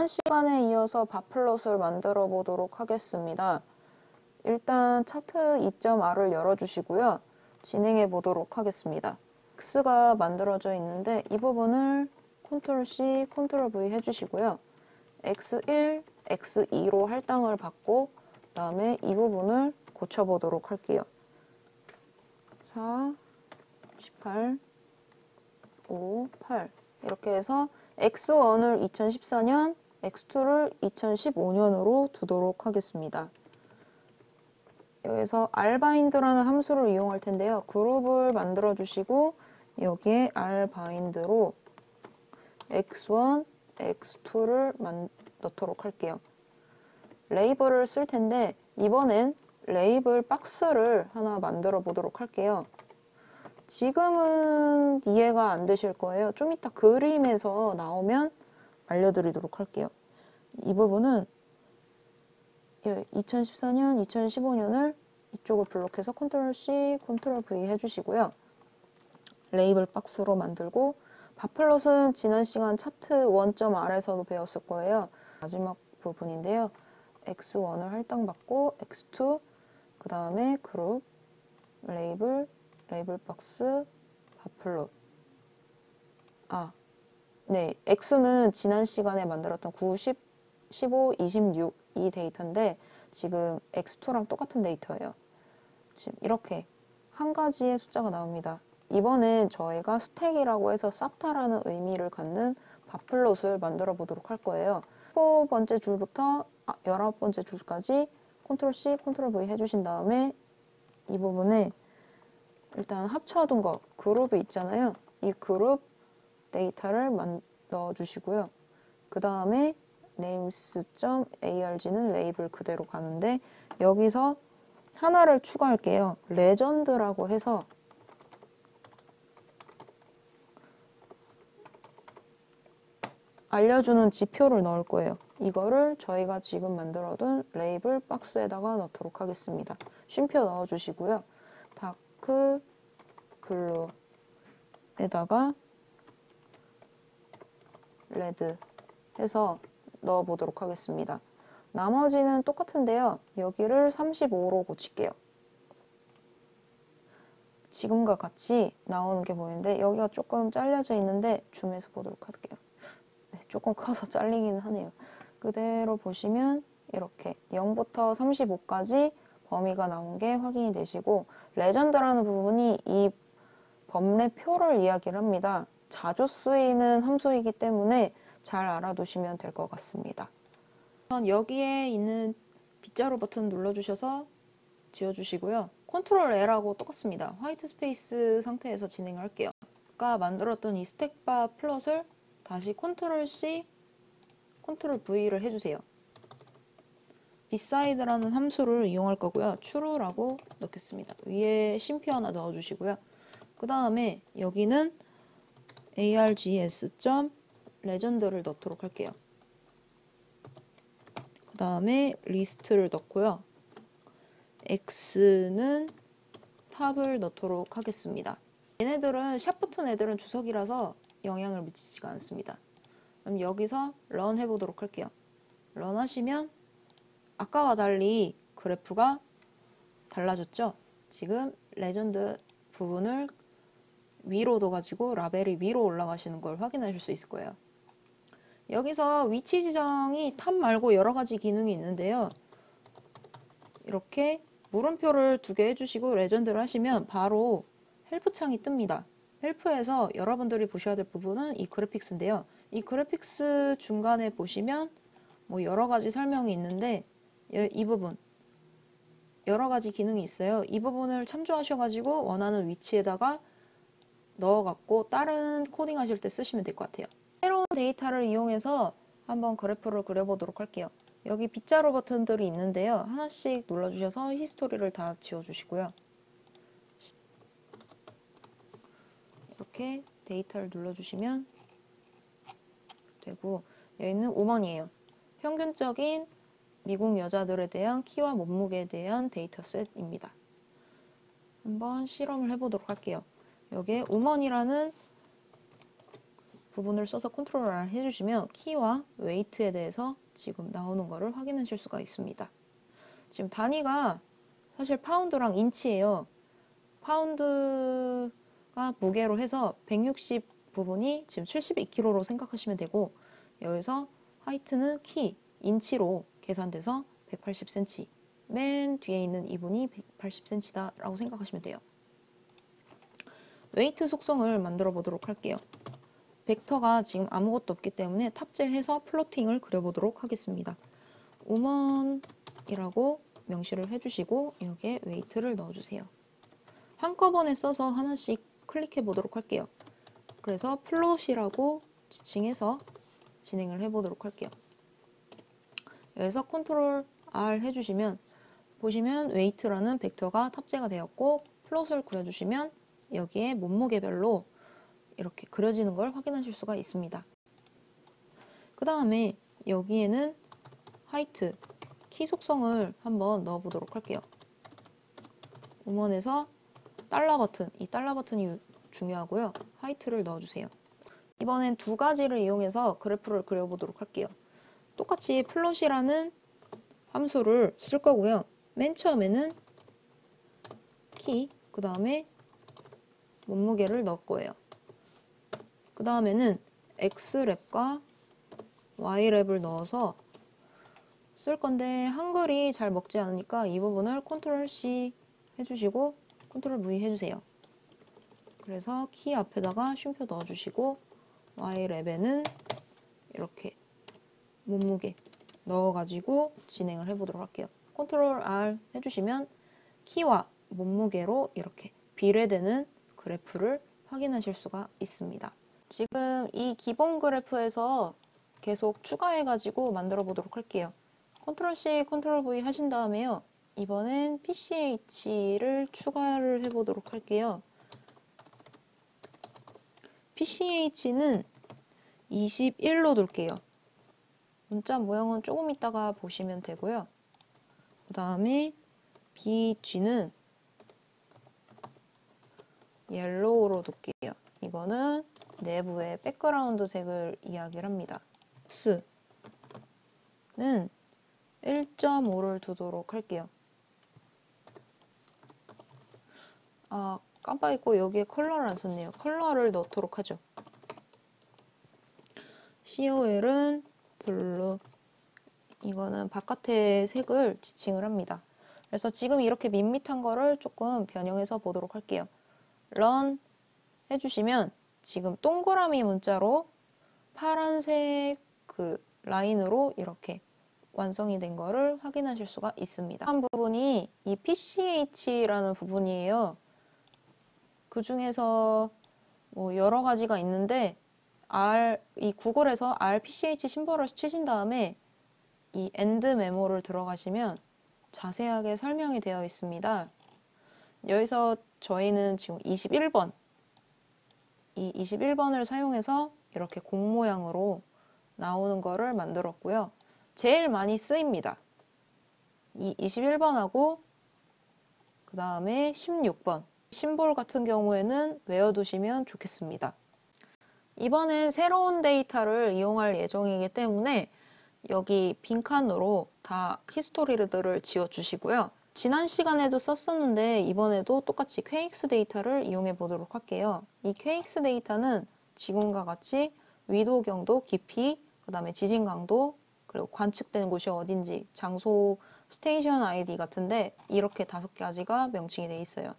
한 시간에 이어서 밥플롯을 만들어 보도록 하겠습니다. 일단 차트 2.R을 열어주시고요. 진행해 보도록 하겠습니다. X가 만들어져 있는데 이 부분을 Ctrl C, Ctrl V 해주시고요. X1, X2로 할당을 받고 그 다음에 이 부분을 고쳐보도록 할게요. 4, 18, 5, 8 이렇게 해서 X1을 2014년, X2를 2015년으로 두도록 하겠습니다. 여기서 rbind라는 함수를 이용할 텐데요. 그룹을 만들어 주시고 여기에 rbind로 X1, X2를 넣도록 할게요. 레이블을 쓸 텐데 이번엔 레이블 박스를 하나 만들어 보도록 할게요. 지금은 이해가 안 되실 거예요. 좀 이따 그림에서 나오면 알려드리도록 할게요. 이 부분은 2014년, 2015년을 이쪽을 블록해서 Ctrl C, Ctrl V 해주시고요. 레이블 박스로 만들고 밥플롯은 지난 시간 차트 1.R에서도 배웠을 거예요. 마지막 부분인데요. X1을 할당받고 X2, 그 다음에 그룹, 레이블 박스, 밥플롯. 네, X는 지난 시간에 만들었던 9, 10, 15, 26 이 데이터인데 지금 X2랑 똑같은 데이터예요. 지금 이렇게 한 가지의 숫자가 나옵니다. 이번엔 저희가 스택이라고 해서 쌓다라는 의미를 갖는 밥플롯을 만들어 보도록 할 거예요. 15번째 줄부터 19번째 줄까지 Ctrl C, Ctrl V 해주신 다음에 이 부분에 일단 합쳐둔 거, 그룹이 있잖아요. 이 그룹 데이터를 넣어주시고요. 그 다음에 names.arg는 레이블 그대로 가는데 여기서 하나를 추가할게요. 레전드라고 해서 알려주는 지표를 넣을 거예요. 이거를 저희가 지금 만들어둔 레이블 박스에다가 넣도록 하겠습니다. 쉼표 넣어주시고요. 다크 블루에다가 레드 해서 넣어보도록 하겠습니다. 나머지는 똑같은데요. 여기를 35로 고칠게요. 지금과 같이 나오는 게 보이는데 여기가 조금 잘려져 있는데 줌해서 보도록 할게요. 네, 조금 커서 잘리기는 하네요. 그대로 보시면 이렇게 0부터 35까지 범위가 나온 게 확인이 되시고 레전드라는 부분이 이 범례표를 이야기를 합니다. 자주 쓰이는 함수이기 때문에 잘 알아두시면 될 것 같습니다. 여기에 있는 빗자루 버튼 눌러주셔서 지워주시고요. Ctrl L하고 똑같습니다. 화이트 스페이스 상태에서 진행할게요. 아까 만들었던 이 스택바 플롯을 다시 Ctrl C, Ctrl V를 해주세요. beside라는 함수를 이용할 거고요. true라고 넣겠습니다. 위에 쉼표 하나 넣어주시고요. 그 다음에 여기는 args.legend를 넣도록 할게요. 그 다음에 리스트를 넣고요. x는 탑을 넣도록 하겠습니다. 얘네들은 샵 붙은 애들은 주석이라서 영향을 미치지가 않습니다. 그럼 여기서 런 해보도록 할게요. 런 하시면 아까와 달리 그래프가 달라졌죠? 지금 레전드 부분을 위로 둬가지고 라벨이 위로 올라가시는 걸 확인하실 수 있을 거예요. 여기서 위치 지정이 탑 말고 여러 가지 기능이 있는데요. 이렇게 물음표를 2개 해주시고 레전드를 하시면 바로 헬프 창이 뜹니다. 헬프에서 여러분들이 보셔야 될 부분은 이 그래픽스인데요. 이 그래픽스 중간에 보시면 뭐 여러 가지 설명이 있는데 이 부분 여러 가지 기능이 있어요. 이 부분을 참조하셔가지고 원하는 위치에다가 넣어갖고 다른 코딩 하실 때 쓰시면 될 것 같아요. 새로운 데이터를 이용해서 한번 그래프를 그려보도록 할게요. 여기 빗자루 버튼들이 있는데요. 하나씩 눌러주셔서 히스토리를 다 지워주시고요. 이렇게 데이터를 눌러주시면 되고 여기는 우먼이에요. 평균적인 미국 여자들에 대한 키와 몸무게에 대한 데이터셋입니다. 한번 실험을 해보도록 할게요. 여기에 우먼이라는 부분을 써서 컨트롤 R 해주시면 키와 웨이트에 대해서 지금 나오는 거를 확인하실 수가 있습니다. 지금 단위가 사실 파운드랑 인치예요. 파운드가 무게로 해서 160 부분이 지금 72kg로 생각하시면 되고, 여기서 하이트는 키, 인치로 계산돼서 180cm, 맨 뒤에 있는 이분이 180cm다 라고 생각하시면 돼요. 웨이트 속성을 만들어 보도록 할게요. 벡터가 지금 아무것도 없기 때문에 탑재해서 플로팅을 그려보도록 하겠습니다. 우먼이라고 명시를 해주시고 여기에 웨이트를 넣어주세요. 한꺼번에 써서 하나씩 클릭해 보도록 할게요. 그래서 플롯이라고 지칭해서 진행을 해보도록 할게요. 여기서 컨트롤 R 해주시면 보시면 웨이트라는 벡터가 탑재가 되었고, 플롯을 그려주시면 여기에 몸무게별로 이렇게 그려지는 걸 확인하실 수가 있습니다. 그 다음에 여기에는 하이트, 키 속성을 한번 넣어 보도록 할게요. 우먼에서 달러 버튼, 이 달러 버튼이 중요하고요. 하이트를 넣어주세요. 이번엔 두 가지를 이용해서 그래프를 그려보도록 할게요. 똑같이 플롯이라는 함수를 쓸 거고요. 맨 처음에는 키, 그 다음에 몸무게를 넣을 거예요. 그 다음에는 X랩과 Y랩을 넣어서 쓸 건데 한글이 잘 먹지 않으니까 이 부분을 컨트롤 C 해주시고 컨트롤 V 해주세요. 그래서 키 앞에다가 쉼표 넣어주시고 Y랩에는 이렇게 몸무게 넣어가지고 진행을 해보도록 할게요. 컨트롤 R 해주시면 키와 몸무게로 이렇게 비례되는 그래프를 확인하실 수가 있습니다. 지금 이 기본 그래프에서 계속 추가해가지고 만들어 보도록 할게요. 컨트롤 C, 컨트롤 V 하신 다음에요. 이번엔 PCH를 추가를 해보도록 할게요. PCH는 21로 둘게요. 문자 모양은 조금 이따가 보시면 되고요. 그 다음에 BG는 옐로우로 둘게요. 이거는 내부의 백그라운드 색을 이야기를 합니다. X는 1.5를 두도록 할게요. 아, 깜빡 잊고 여기에 컬러를 안 썼네요. 컬러를 넣도록 하죠. COL은 블루, 이거는 바깥의 색을 지칭을 합니다. 그래서 지금 이렇게 밋밋한 거를 조금 변형해서 보도록 할게요. run 해주시면 지금 동그라미 문자로 파란색 그 라인으로 이렇게 완성이 된 거를 확인하실 수가 있습니다. 한 부분이 이 PCH라는 부분이에요. 그 중에서 뭐 여러 가지가 있는데 이 구글에서 RPCH 심벌을 치신 다음에 이 end 메모를 들어가시면 자세하게 설명이 되어 있습니다. 여기서 저희는 지금 21번, 이 21번을 사용해서 이렇게 공 모양으로 나오는 거를 만들었고요. 제일 많이 쓰입니다. 이 21번하고 그 다음에 16번 심볼 같은 경우에는 외워두시면 좋겠습니다. 이번엔 새로운 데이터를 이용할 예정이기 때문에 여기 빈칸으로 다 히스토리들을 지워주시고요. 지난 시간에도 썼었는데 이번에도 똑같이 KX 데이터를 이용해 보도록 할게요. 이 KX 데이터는 지금과 같이 위도, 경도, 깊이, 그 다음에 지진 강도, 그리고 관측된 곳이 어딘지, 장소, 스테이션 아이디 같은데 이렇게 5가지가 명칭이 되어 있어요.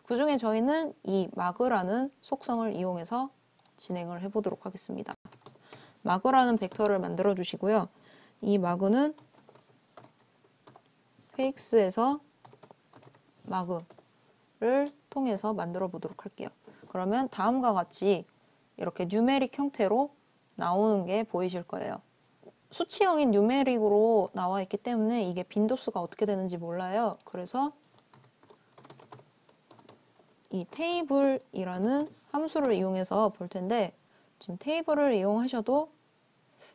그 중에 저희는 이 마그라는 속성을 이용해서 진행을 해보도록 하겠습니다. 마그라는 벡터를 만들어 주시고요. 이 마그는 KX에서 마그를 통해서 만들어 보도록 할게요. 그러면 다음과 같이 이렇게 뉴메릭 형태로 나오는 게 보이실 거예요. 수치형인 뉴메릭으로 나와 있기 때문에 이게 빈도수가 어떻게 되는지 몰라요. 그래서 이 테이블이라는 함수를 이용해서 볼 텐데 지금 테이블을 이용하셔도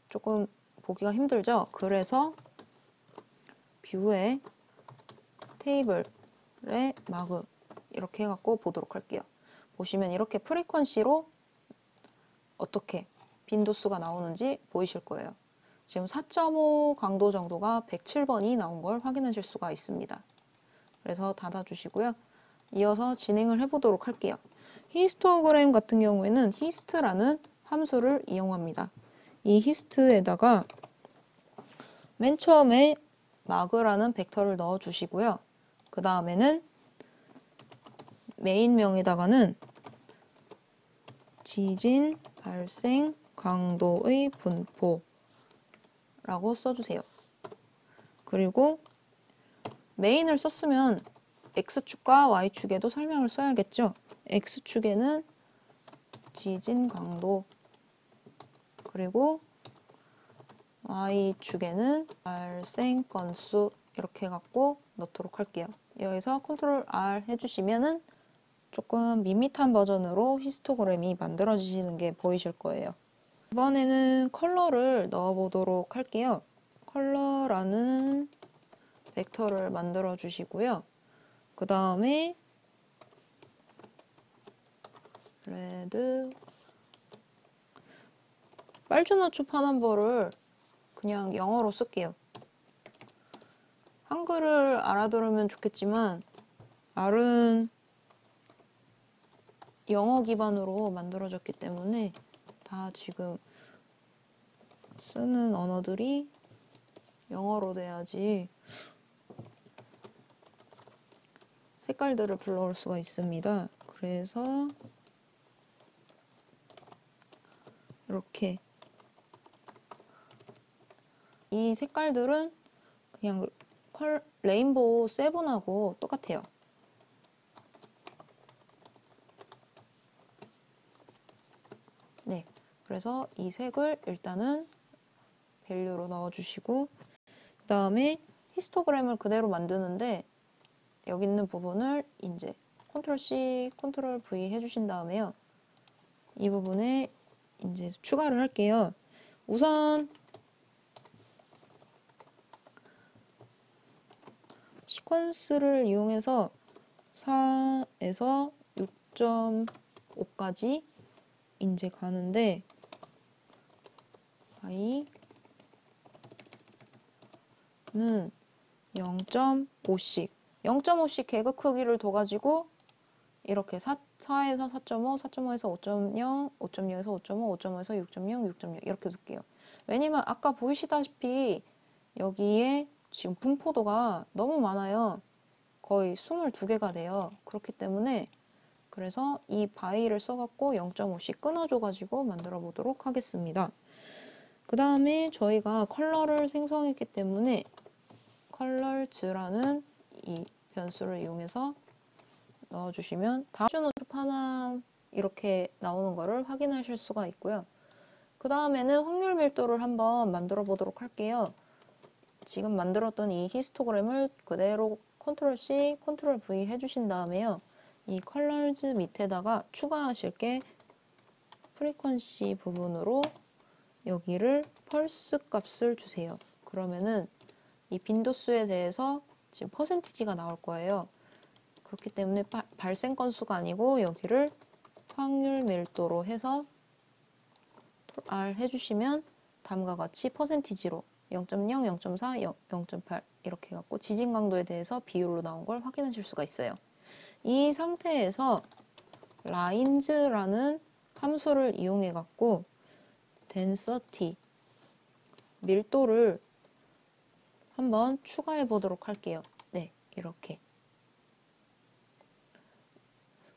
조금 보기가 힘들죠. 그래서 뷰에 테이블의 마그 이렇게 해갖고 보도록 할게요. 보시면 이렇게 프리퀀시로 어떻게 빈도수가 나오는지 보이실 거예요. 지금 4.5 강도 정도가 107번이 나온 걸 확인하실 수가 있습니다. 그래서 닫아주시고요. 이어서 진행을 해보도록 할게요. 히스토그램 같은 경우에는 hist라는 함수를 이용합니다. 이 hist에다가 맨 처음에 mag라는 벡터를 넣어 주시고요. 그 다음에는 메인명에다가는 지진 발생 강도의 분포라고 써주세요. 그리고 메인을 썼으면 X축과 Y축에도 설명을 써야겠죠. X축에는 지진 강도, 그리고 Y축에는 발생 건수 이렇게 해갖고 넣도록 할게요. 여기서 컨트롤 R 해주시면은 조금 밋밋한 버전으로 히스토그램이 만들어지시는 게 보이실 거예요. 이번에는 컬러를 넣어보도록 할게요. 컬러라는 벡터를 만들어 주시고요. 그 다음에 레드, 빨주노초 파남보를 그냥 영어로 쓸게요. 한글을 알아들으면 좋겠지만 R은 영어 기반으로 만들어졌기 때문에 다 지금 쓰는 언어들이 영어로 돼야지 색깔들을 불러올 수가 있습니다. 그래서 이렇게 이 색깔들은 그냥 레인보우 7하고 똑같아요. 네, 그래서 이 색을 일단은 밸류로 넣어주시고 그 다음에 히스토그램을 그대로 만드는데 여기 있는 부분을 이제 컨트롤 C, 컨트롤 V 해주신 다음에요. 이 부분에 이제 추가를 할게요. 우선 시퀀스를 이용해서 4에서 6.5까지 이제 가는데 Y는 0.5씩 0.5씩 개그 크기를 둬가지고 이렇게 4에서 4.5, 4.5에서 5.0, 5.0에서 5.5, 5.5에서 6.0, 6.0 이렇게 둘게요. 왜냐면 아까 보이시다시피 여기에 지금 분포도가 너무 많아요. 거의 22개가 돼요. 그렇기 때문에 그래서 이 바이를 써갖고 0.5씩 끊어줘가지고 만들어 보도록 하겠습니다. 그 다음에 저희가 컬러를 생성했기 때문에 컬러즈라는 이 변수를 이용해서 넣어주시면 다운로드 파남 이렇게 나오는 거를 확인하실 수가 있고요. 그 다음에는 확률 밀도를 한번 만들어 보도록 할게요. 지금 만들었던 이 히스토그램을 그대로 컨트롤 C, 컨트롤 V 해주신 다음에요. 이 컬러즈 밑에다가 추가하실 게 프리퀀시 부분으로 여기를 펄스 값을 주세요. 그러면은 이 빈도수에 대해서 지금 퍼센티지가 나올 거예요. 그렇기 때문에 발생 건수가 아니고 여기를 확률 밀도로 해서 R 해주시면 다음과 같이 퍼센티지로 0.0, 0.4, 0.8 이렇게 해갖고 지진 강도에 대해서 비율로 나온 걸 확인하실 수가 있어요. 이 상태에서 lines라는 함수를 이용해 갖고 density 밀도를 한번 추가해 보도록 할게요. 네, 이렇게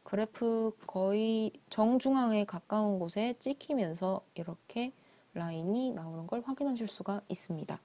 그래프 거의 정중앙에 가까운 곳에 찍히면서 이렇게 라인이 나오는 걸 확인하실 수가 있습니다.